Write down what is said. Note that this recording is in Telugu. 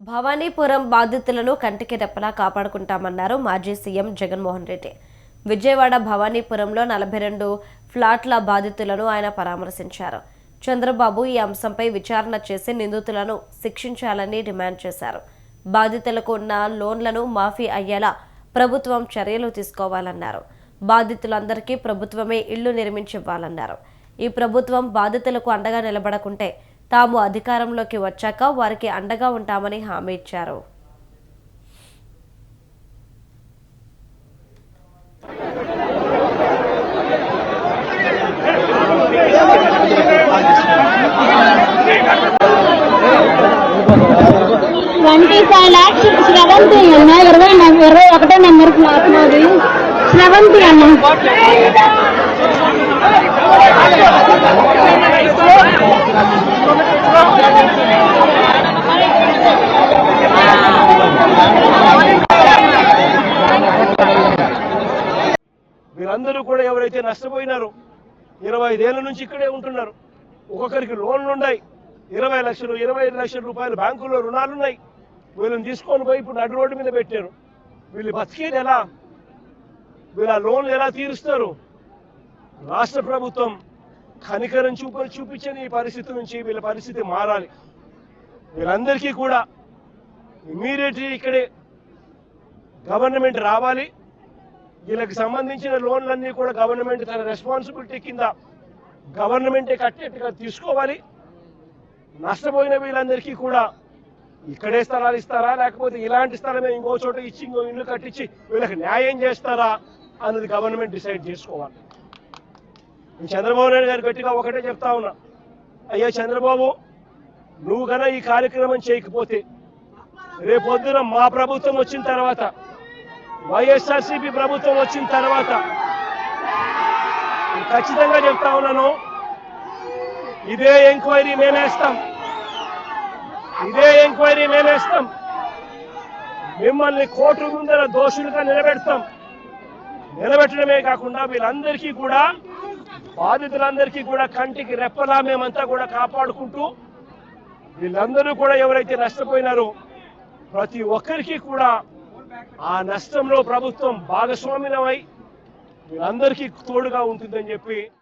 భవానీపురం బాధితులను కంటికి రెప్పలా కాపాడుకుంటామన్నారు మాజీ సీఎం జగన్మోహన్ రెడ్డి. విజయవాడ భవానీపురంలో 42 ఫ్లాట్ల బాధితులను ఆయన పరామర్శించారు. చంద్రబాబు ఈ అంశంపై విచారణ చేసి నిందితులను శిక్షించాలని డిమాండ్ చేశారు. బాధితులకు ఉన్న లోన్లను మాఫీ అయ్యేలా ప్రభుత్వం చర్యలు తీసుకోవాలన్నారు. బాధితులందరికీ ప్రభుత్వమే ఇళ్లు నిర్మించివ్వాలన్నారు. ఈ ప్రభుత్వం బాధితులకు అండగా నిలబడకుంటే తాము అధికారంలోకి వచ్చాక వారికి అండగా ఉంటామని హామీ ఇచ్చారు. శ్రవంతి అన్న 21 నెంబర్ ఫ్లాట్ మాది శ్రవంతి అన్న. వీళ్ళందరూ కూడా ఎవరైతే నష్టపోయినారో 25 ఏళ్ల నుంచి ఇక్కడే ఉంటున్నారు. ఒక్కొక్కరికి లోన్లు ఉన్నాయి, 20 లక్షలు 25 లక్షల రూపాయలు బ్యాంకుల్లో రుణాలున్నాయి. వీళ్ళని తీసుకొని పోయి ఇప్పుడు నడు రోడ్డు మీద పెట్టారు. వీళ్ళు బతికేది ఎలా? వీళ్ళ లోన్లు ఎలా తీరుస్తారు? రాష్ట్ర ప్రభుత్వం కనికరం చూపించని ఈ పరిస్థితి నుంచి వీళ్ళ పరిస్థితి మారాలి. వీళ్ళందరికీ కూడా ఇమ్మీడియట్లీ ఇక్కడే గవర్నమెంట్ రావాలి. వీళ్ళకి సంబంధించిన లోన్లన్నీ కూడా గవర్నమెంట్ తన రెస్పాన్సిబిలిటీ కింద గవర్నమెంటే కట్టేట్టుగా తీసుకోవాలి. నష్టపోయిన వీళ్ళందరికీ కూడా ఇక్కడే స్థలాలు ఇస్తారా, లేకపోతే ఇలాంటి స్థలమే ఇంకో చోట ఇచ్చి ఇంకో ఇల్లు కట్టించి వీళ్ళకి న్యాయం చేస్తారా అన్నది గవర్నమెంట్ డిసైడ్ చేసుకోవాలి. చంద్రబాబు నాయుడు గారు గట్టిగా ఒకటే చెప్తా ఉన్నా, అయ్యా చంద్రబాబు, నువ్వు కన్నా ఈ కార్యక్రమం చేయకపోతే రేపొద్దున మా ప్రభుత్వం వచ్చిన తర్వాత, వైఎస్ఆర్సీపీ ప్రభుత్వం వచ్చిన తర్వాత ఖచ్చితంగా చెప్తా ఉన్నాను, ఇదే ఎంక్వైరీ మేమేస్తాం, మిమ్మల్ని కోర్టు ముందర దోషులుగా నిలబెట్టడమే కాకుండా వీళ్ళందరికీ కూడా, బాధితులందరికీ కూడా కంటికి రెప్పలా మేమంతా కూడా కాపాడుకుంటూ, వీళ్ళందరూ కూడా ఎవరైతే నష్టపోయినారో ప్రతి ఒక్కరికి కూడా ఆ నష్టంలో ప్రభుత్వం భాగస్వామ్యమై వీళ్ళందరికీ తోడుగా ఉంటుందని చెప్పి